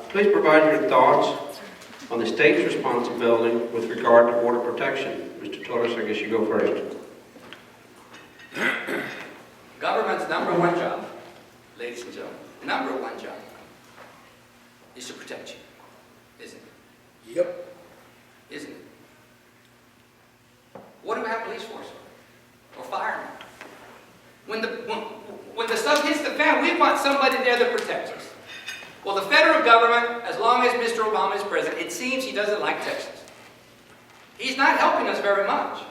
Please provide your thoughts on the state's responsibility with regard to border protection. Mr. Torres, I guess you go first. Government's number one job, ladies and gentlemen, number one job is to protect you, isn't it? Yep. Isn't it? What do we have police force or firemen? When the stuff hits the fan, we want somebody there that protects us. Well, the federal government, as long as Mr. Obama is president, it seems he doesn't like Texas. He's not helping us very much.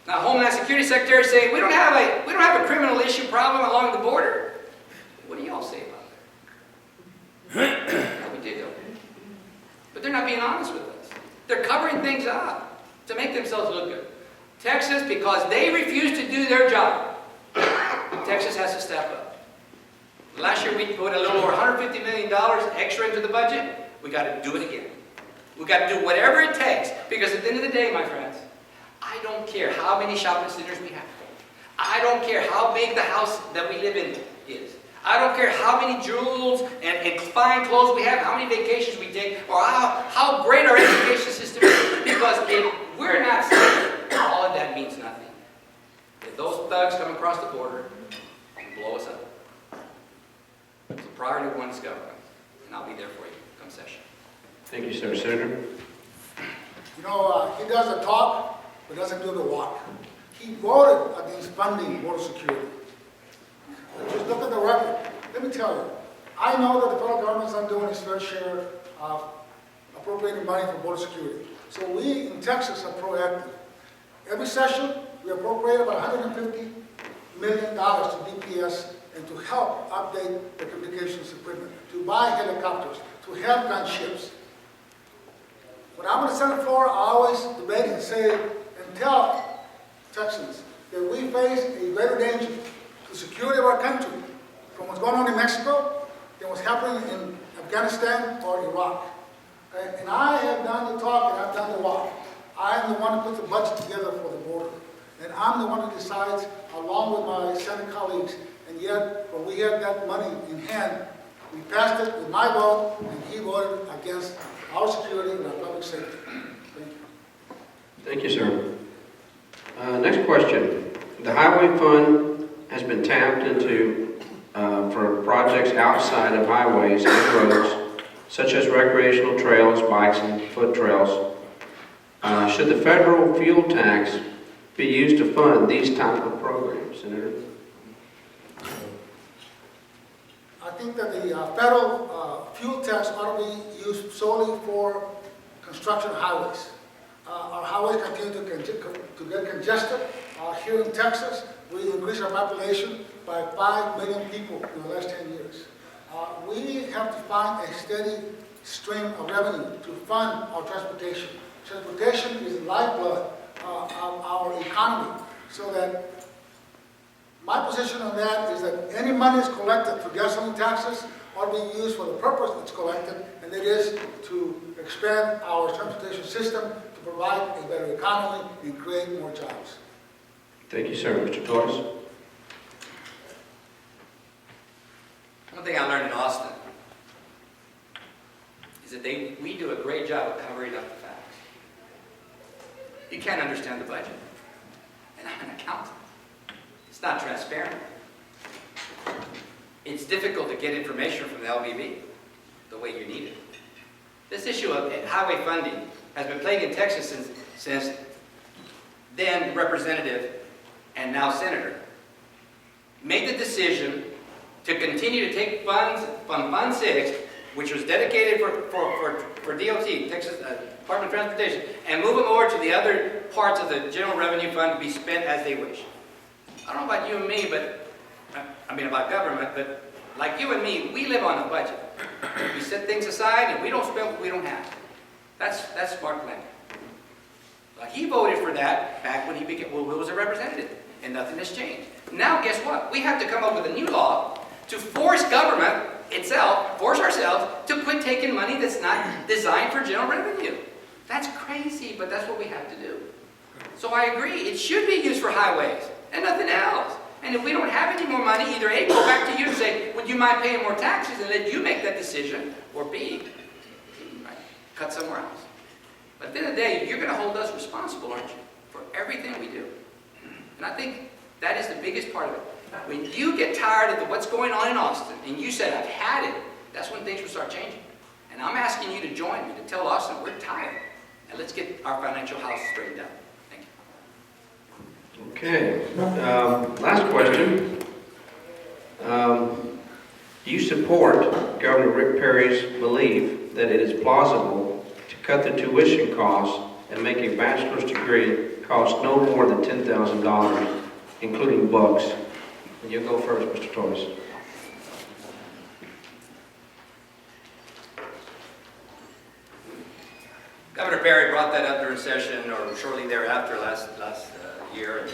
Now, Homeland Security Secretary is saying we don't have a criminal issue problem along the border. What do y'all say about that? Yeah, we do. But they're not being honest with us. They're covering things up to make themselves look good. Texas, because they refuse to do their job, Texas has to step up. Last year we put a little over $150 million extra into the budget. We got to do it again. We got to do whatever it takes, because at the end of the day, my friends, I don't care how many shopping centers we have. I don't care how big the house that we live in is. I don't care how many jewels and fine clothes we have, how many vacations we take, or how great our education system is. Because if we're not safe, all of that means nothing. If those thugs come across the border and blow us up, it's a priority one is government, and I'll be there for you come session. Thank you, sir. Senator? You know, he does the talk, but doesn't do the walk. He voted against funding border security. Just look at the record. Let me tell you, I know that the federal government's not doing its fair share of appropriating money for border security. So we in Texas are proactive. Every session, we appropriate about $150 million to DPS and to help update the communications equipment, to buy helicopters, to have gunships. When I'm on the Senate floor, I always debate and say and tell Texans that we face a greater danger to the security of our country from what's going on in Mexico than what's happening in Afghanistan or Iraq. And I have done the talk and I've done the walk. I am the one who puts the budget together for the border. And I'm the one who decides, along with my Senate colleagues, and yet when we had that money in hand, we passed it with my vote, and he voted against our security and our public safety. Thank you. Thank you, sir. Next question. The highway fund has been tapped into for projects outside of highways and roads, such as recreational trails, bikes, and foot trails. Should the federal fuel tax be used to fund these type of programs, Senator? I think that the federal fuel tax ought to be used solely for construction highways. Our highways continue to get congested. Here in Texas, we increased our population by 5 million people in the last 10 years. We have to find a steady stream of revenue to fund our transportation. Transportation is the lifeblood of our economy, so that my position on that is that any money that's collected for gasoline taxes ought to be used for the purpose it's collected, and that is to expand our transportation system to provide a better economy and create more jobs. Thank you, sir. Mr. Torres? One thing I learned in Austin is that we do a great job of covering up the facts. You can't understand the budget, and I'm an accountant. It's not transparent. It's difficult to get information from the LBB the way you need it. This issue of highway funding has been plaguing Texas since then Representative and now Senator made the decision to continue to take funds from Fund 6, which was dedicated for DOT, Texas Department of Transportation, and move them over to the other parts of the General Revenue Fund to be spent as they wish. I don't know about you and me, about government, but like you and me, we live on a budget. We set things aside and we don't spend what we don't have. That's smart planning. Like he voted for that back when he was a representative, and nothing has changed. Now guess what? We have to come up with a new law to force government itself, force ourselves to quit taking money that's not designed for general revenue. That's crazy, but that's what we have to do. So I agree, it should be used for highways and nothing else. And if we don't have any more money, either A, go back to you and say, would you mind paying more taxes, and let you make that decision, or B, right, cut somewhere else. But at the end of the day, you're going to hold us responsible, aren't you, for everything we do. And I think that is the biggest part of it. When you get tired of what's going on in Austin, and you said, I've had it, that's when things will start changing. And I'm asking you to join me, to tell Austin we're tired, and let's get our financial house straightened out. Thank you. Okay, last question. Do you support Governor Rick Perry's belief that it is plausible to cut the tuition costs and make a bachelor's degree cost no more than $10,000, including books? And you go first, Mr. Torres. Governor Perry brought that up during session or shortly thereafter last year. And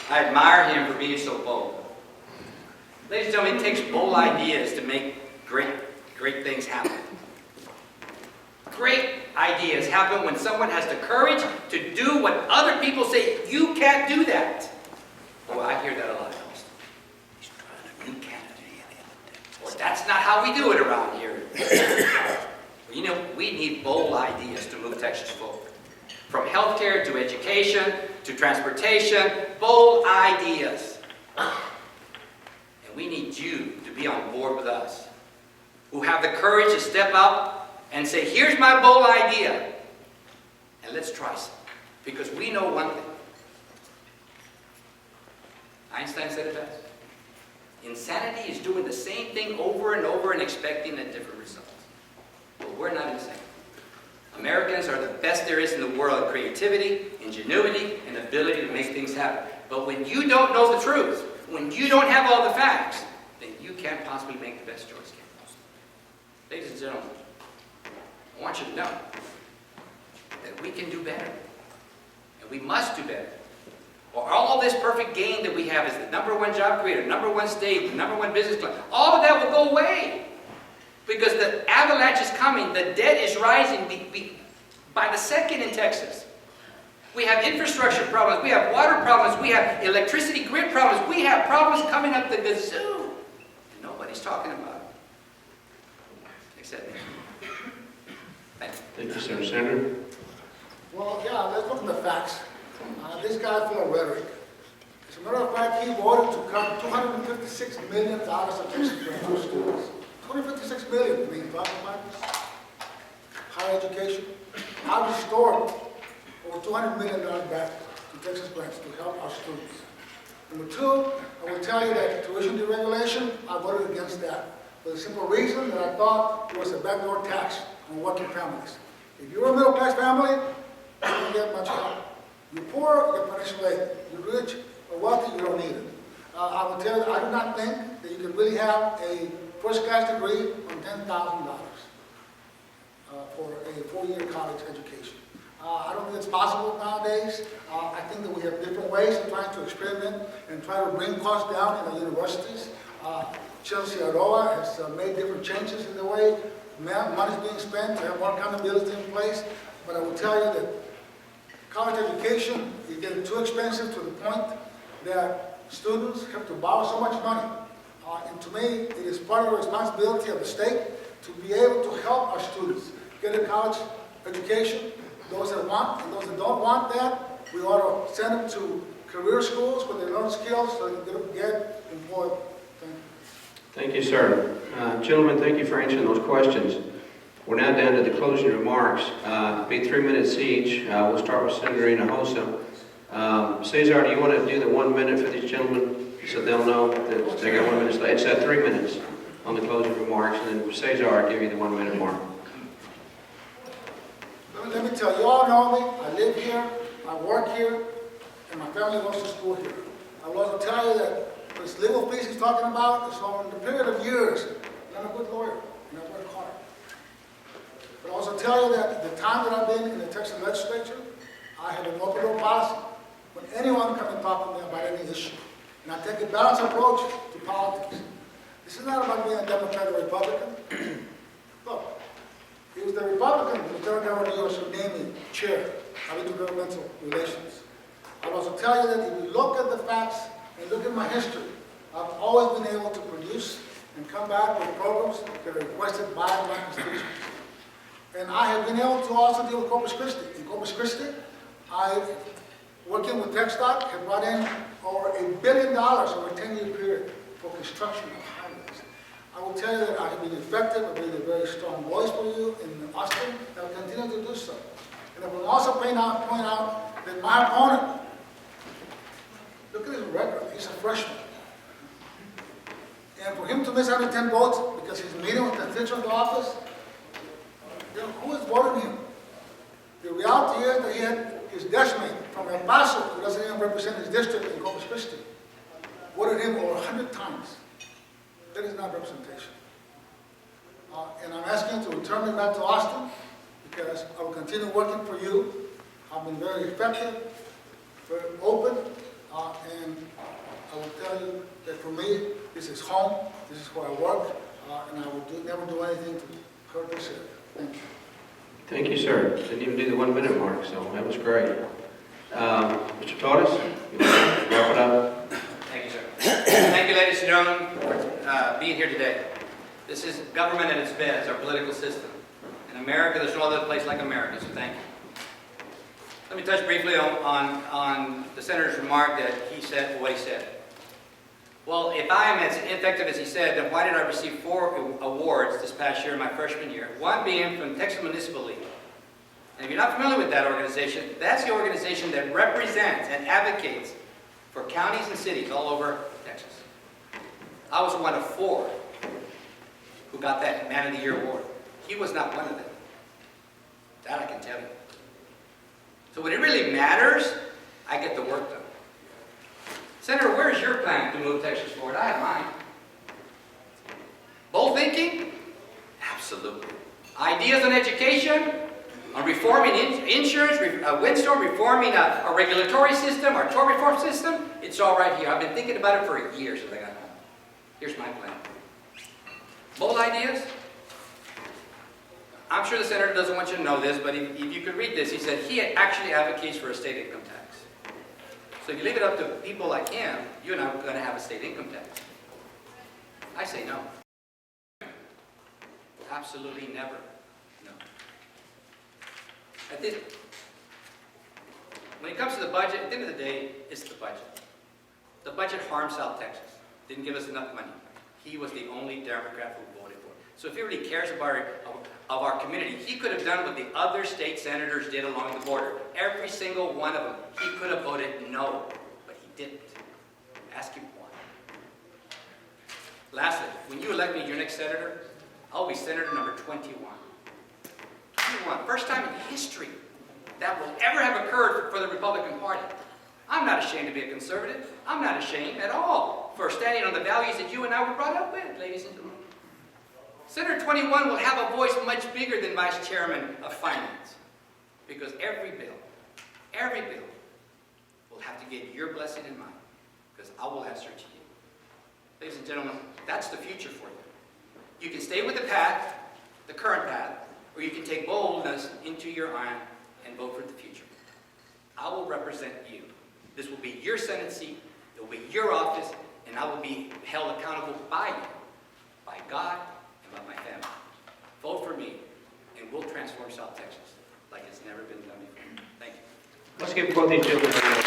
I admire him for being so bold. Ladies and gentlemen, it takes bold ideas to make great things happen. Great ideas happen when someone has the courage to do what other people say, you can't do that. Oh, I hear that a lot. You can't do anything. Or that's not how we do it around here. You know, we need bold ideas to move Texas forward. From healthcare to education to transportation, bold ideas. And we need you to be on board with us, who have the courage to step up and say, here's my bold idea, and let's try some. Because we know one thing. Einstein said it best. Insanity is doing the same thing over and over and expecting a different result. But we're not insane. Americans are the best there is in the world at creativity, ingenuity, and ability to make things happen. But when you don't know the truth, when you don't have all the facts, then you can't possibly make the best choice. Ladies and gentlemen, I want you to know that we can do better. And we must do better. Or all this perfect gain that we have as the #1 job creator, #1 state, the #1 business club, all of that will go away. Because the avalanche is coming, the debt is rising by the second in Texas. We have infrastructure problems, we have water problems, we have electricity grid problems, we have problems coming up the gazoo. And nobody's talking about it. Except me. Thank you. Thank you, sir. Senator? Well, yeah, let's look at the facts. This guy full of rhetoric. As a matter of fact, he voted to cut $256 million of Texas grants for students. $256 million, I mean, talking about higher education. I restored over $200 million back to Texas grants to help our students. Number two, I will tell you that tuition deregulation, I voted against that for the simple reason that I thought it was a backdoor tax on working families. If you're a middle-class family, you don't get much help. You're poor, you get financial aid. You're rich or wealthy, you don't need it. I will tell you, I do not think that you can really have a first-class degree on $10,000 for a 4-year college education. I don't think it's possible nowadays. I think that we have different ways of trying to experiment and try to bring costs down in our universities. Chelsea Aroa has made different changes in the way money is being spent to have more accountability in place. But I will tell you that college education is getting too expensive to the point that students have to borrow so much money. And to me, it is part of the responsibility of the state to be able to help our students get a college education. Those that want and those that don't want that, we ought to send them to career schools where they learn skills so they can get employed. Thank you, sir. Gentlemen, thank you for answering those questions. We're now down to the closing remarks. Be 3 minutes each. We'll start with Senator Hinojosa. Cesar, do you want to do the 1 minute for these gentlemen so they'll know that they got 1 minute left? It's at 3 minutes on the closing remarks, and then Cesar, I'll give you the 1 minute mark. Let me tell you, all know me. I live here, I work here, and my family goes to school here. I will also tell you that this legal fees he's talking about is over the period of years. I'm a good lawyer, and I work hard. But I also tell you that the time that I've been in the Texas legislature, I have an open door policy. When anyone come and talk to me about any issue, and I take a balanced approach to politics. This is not about being a Democrat or Republican. Look, it was the Republican Lieutenant Governor who named me chair of intergovernmental relations. I'll also tell you that if you look at the facts and look at my history. I've always been able to produce and come back with programs that are requested by my constituents. And I have been able to also deal with Corpus Christi. In Corpus Christi, working with TxDOT, have brought in over $1 billion over a 10-year period for construction of highways. I will tell you that I have been effective. I've been a very strong voice for you in Austin, and I will continue to do so. And I will also point out that my opponent, look at his record, he's a freshman. And for him to miss 110 votes because he's meeting with the constituent office, then who is voting him? The reality is that he had his desk mate from El Paso, who doesn't even represent his district in Corpus Christi, voted him over 100 times. That is not representation. And I'm asking you to return me back to Austin because I will continue working for you. I've been very effective, very open, and I will tell you that for me, this is home, this is where I work, and I will never do anything to hurt this area. Thank you. Thank you, sir. Didn't even do the 1 minute mark, so that was great. Mr. Torres, you want to wrap it up? Thank you, sir. Thank you, ladies and gentlemen, for being here today. This is government at its best, our political system. In America, there's no other place like America, so thank you. Let me touch briefly on the senator's remark that he said what he said. Well, if I am as effective as he said, then why did I receive 4 awards this past year, my freshman year? One being from Texas Municipal League. And if you're not familiar with that organization, that's the organization that represents and advocates for counties and cities all over Texas. I was one of 4 who got that Man of the Year award. He was not one of them. That I can tell you. So when it really matters, I get the work done. Senator, where's your plan to move Texas forward? I have mine. Bold thinking? Absolutely. Ideas on education, on reforming insurance, windstorm, reforming our regulatory system, our tort reform system, it's all right here. I've been thinking about it for a year since I got home. Here's my plan. Bold ideas? I'm sure the senator doesn't want you to know this, but if you could read this, he said he actually advocates for a state income tax. So if you leave it up to people like him, you and I are going to have a state income tax. I say no. Absolutely never. No. When it comes to the budget, at the end of the day, it's the budget. The budget harmed South Texas. Didn't give us enough money. He was the only Democrat who voted for it. So if he really cares about our community, he could have done what the other state senators did along the border. Every single one of them, he could have voted no, but he didn't. Ask him why. Lastly, when you elect me your next senator, I'll be senator number 21. 21, first time in history that will ever have occurred for the Republican Party. I'm not ashamed to be a conservative. I'm not ashamed at all for standing on the values that you and I were brought up with, ladies and gentlemen. Senator 21 will have a voice much bigger than Vice Chairman of Finance, because every bill will have to get your blessing and mine, because I will answer to you. Ladies and gentlemen, that's the future for you. You can stay with the path, the current path, or you can take boldness into your arm and vote for the future. I will represent you. This will be your Senate seat, it will be your office, and I will be held accountable by you, by God, and by my family. Vote for me, and we'll transform South Texas like it's never been done before. Thank you. Let's give both these gentlemen a round of applause.